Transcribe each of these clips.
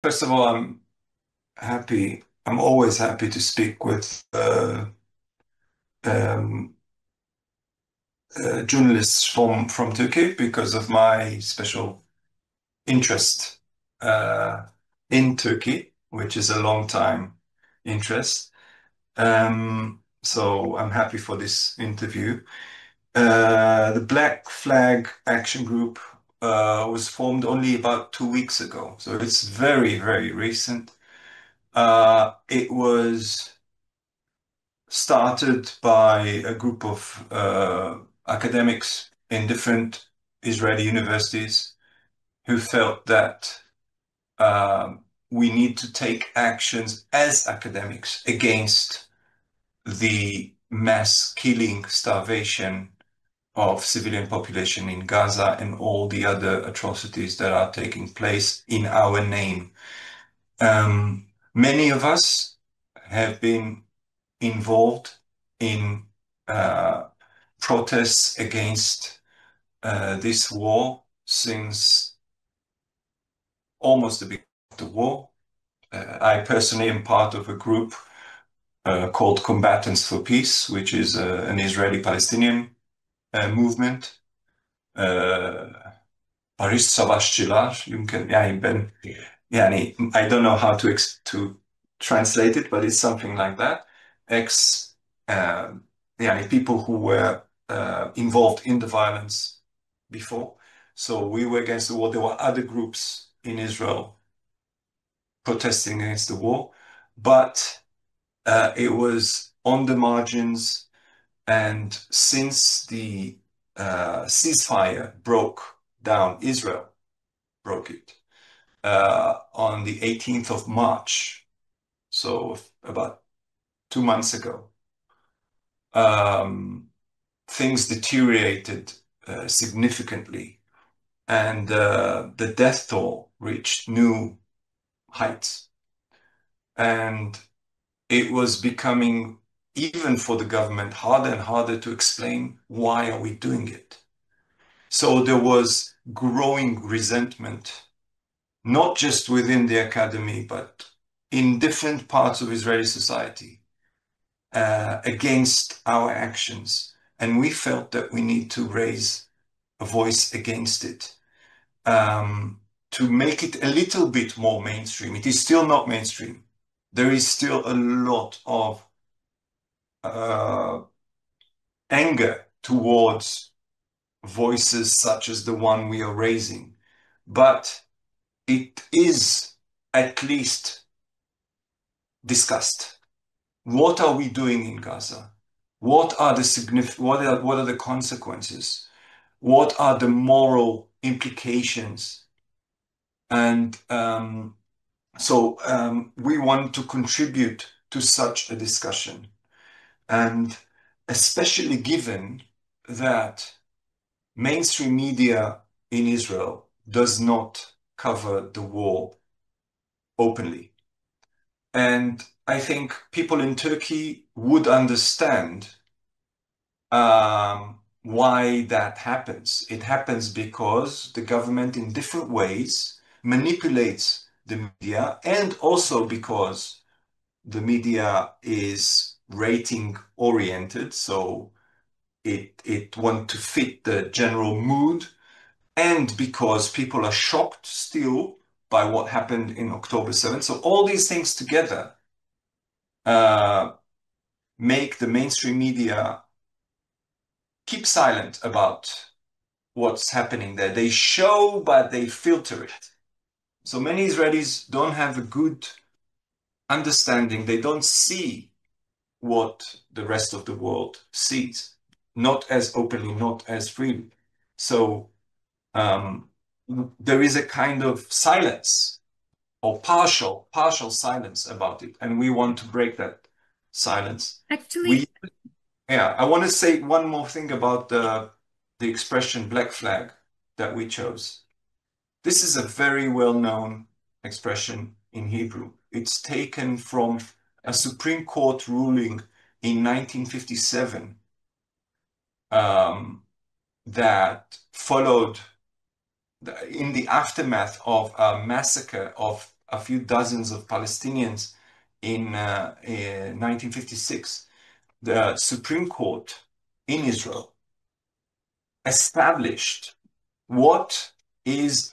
First of all, I'm always happy to speak with um, journalists from Turkey because of my special interest uh, in Turkey, which is a long time interest. So I'm happy for this interview. The Black Flag Action Group was formed only about 2 weeks ago, so it's very, very recent. It was started by a group of academics in different Israeli universities who felt that we need to take actions as academics against the mass killing, starvation of civilian population in Gaza and all the other atrocities that are taking place in our name. Many of us have been involved in uh, protests against this war since almost the beginning of the war. I personally am part of a group called Combatants for Peace, which is an Israeli-Palestinian movement. Uh, Barış Savaşçılar, I don't know how to translate it, but it's something like that. Ex, uh, People who were involved in the violence before. So we were against the war. There were other groups in Israel protesting against the war, but it was on the margins. And since the ceasefire broke down, Israel broke it on the 18th of March, so about 2 months ago. Things deteriorated significantly, and the death toll reached new heights. And it was becoming, even for the government, harder and harder to explain why are we doing it. So there was growing resentment, not just within the academy, but in different parts of Israeli society against our actions. And we felt that we need to raise a voice against it to make it a little bit more mainstream. It is still not mainstream. There is still a lot of uh, anger towards voices such as the one we are raising. But it is at least discussed. What are we doing in Gaza? What are the consequences? What are the moral implications? And we want to contribute to such a discussion. And especially given that mainstream media in Israel does not cover the war openly. And I think people in Turkey would understand why that happens. It happens because the government, in different ways, manipulates the media, and also because the media is rating oriented, so it wants to fit the general mood, and because people are shocked still by what happened in October 7th. So all these things together uh, make the mainstream media keep silent about what's happening there. They show, but they filter it. So many Israelis don't have a good understanding. They don't see what the rest of the world sees, not as openly, not as freely. So um, there is a kind of silence or partial silence about it, and we want to break that silence. Actually, We Yeah, I want to say one more thing about the expression black flag that we chose. This is a very well-known expression in Hebrew. It's taken from a Supreme Court ruling in 1957 that followed in the aftermath of a massacre of a few dozens of Palestinians in 1956, the Supreme Court in Israel established what is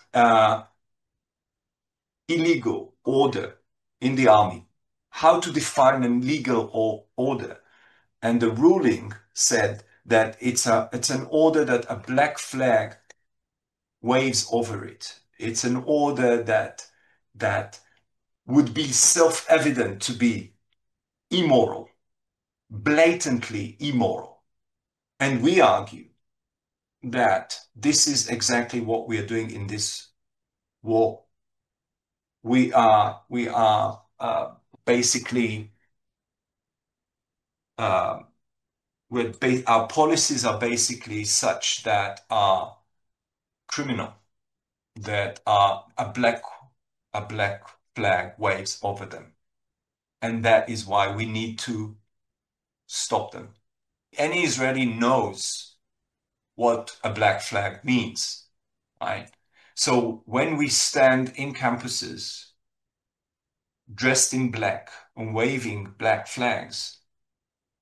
illegal order in the army, how to define an illegal order. And the ruling said that it's an order that a black flag waves over it. It's an order that would be self-evident to be immoral, blatantly immoral. And we argue that this is exactly what we are doing in this war. We are basically our policies are basically such that are criminal, that are a black flag waves over them, and that is why we need to stop them. Any Israeli knows what a black flag means, right? So when we stand in campuses dressed in black and waving black flags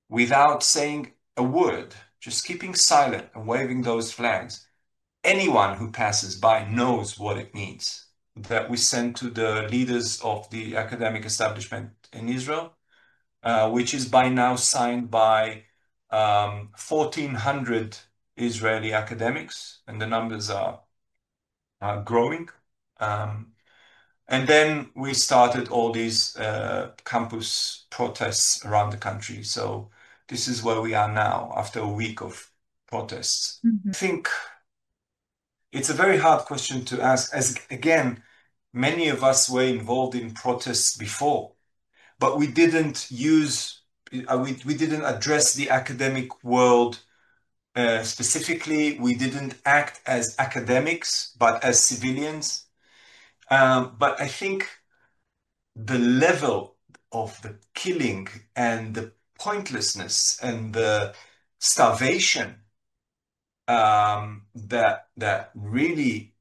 without saying a word, just keeping silent and waving those flags, anyone who passes by knows what it means. That we send to the leaders of the academic establishment in Israel, which is by now signed by 1,400 Israeli academics, and the numbers are growing. And then we started all these campus protests around the country. So this is where we are now after a week of protests. I think it's a very hard question to ask, as again, many of us were involved in protests before, but we didn't we didn't address the academic world specifically. We didn't act as academics, but as civilians. But I think the level of the killing and the pointlessness and the starvation that really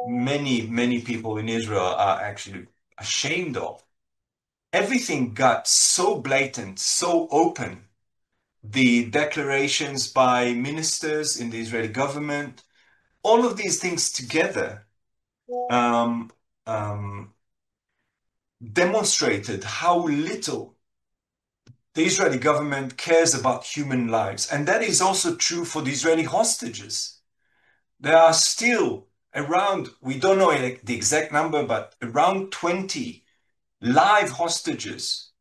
many people in Israel are actually ashamed of. Everything got so blatant, so open. The declarations by ministers in the Israeli government, all of these things together demonstrated how little the Israeli government cares about human lives. And that is also true for the Israeli hostages. There are still around, we don't know the exact number, but around 20 live hostages,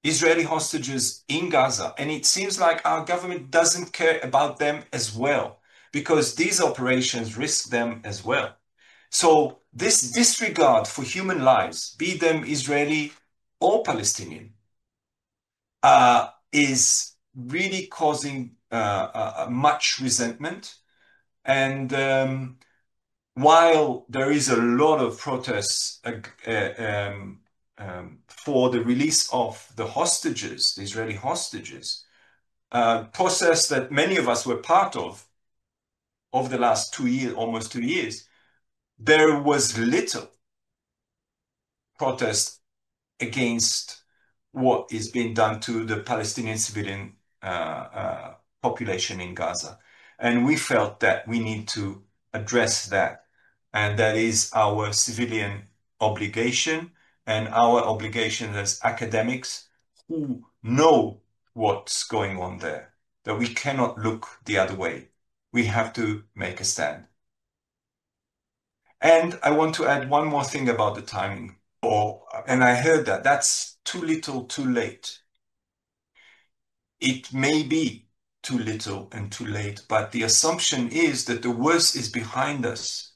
Israeli hostages in Gaza. And it seems like our government doesn't care about them as well, because these operations risk them as well. So this disregard for human lives, be them Israeli or Palestinian, is really causing much resentment. And while there is a lot of protests for the release of the hostages, the Israeli hostages, process that many of us were part of over the last 2 years, almost 2 years, there was little protest against what is being done to the Palestinian civilian population in Gaza. And we felt that we need to address that. And that is our civilian obligation and our obligation as academics who know what's going on there, that we cannot look the other way. We have to make a stand. And I want to add one more thing about the timing. And I heard that that's too little, too late. It may be too little and too late, but the assumption is that the worst is behind us.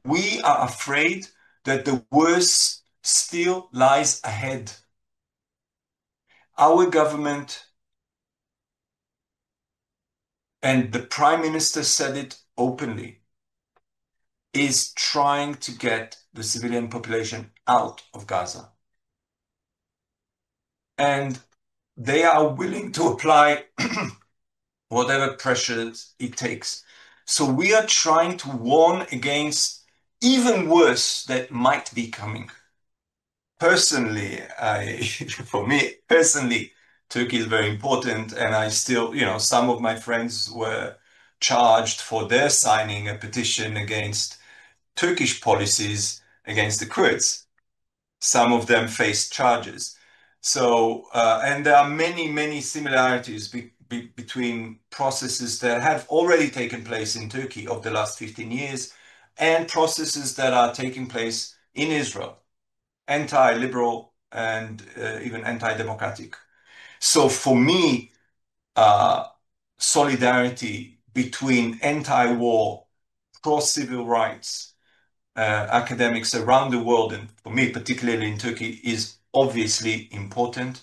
We are afraid that the worst still lies ahead. Our government, and the Prime Minister said it openly, is trying to get the civilian population out of Gaza. And they are willing to apply whatever pressures it takes. So we are trying to warn against even worse that might be coming. Personally, for me personally, Turkey is very important, and I still, some of my friends were charged for their signing a petition against Turkish policies against the Kurds. Some of them faced charges. So, and there are many, many similarities between processes that have already taken place in Turkey over the last 15 years and processes that are taking place in Israel, anti-liberal and even anti-democratic. So for me, uh, solidarity between anti-war, pro-civil rights academics around the world, and for me, particularly in Turkey, is obviously important.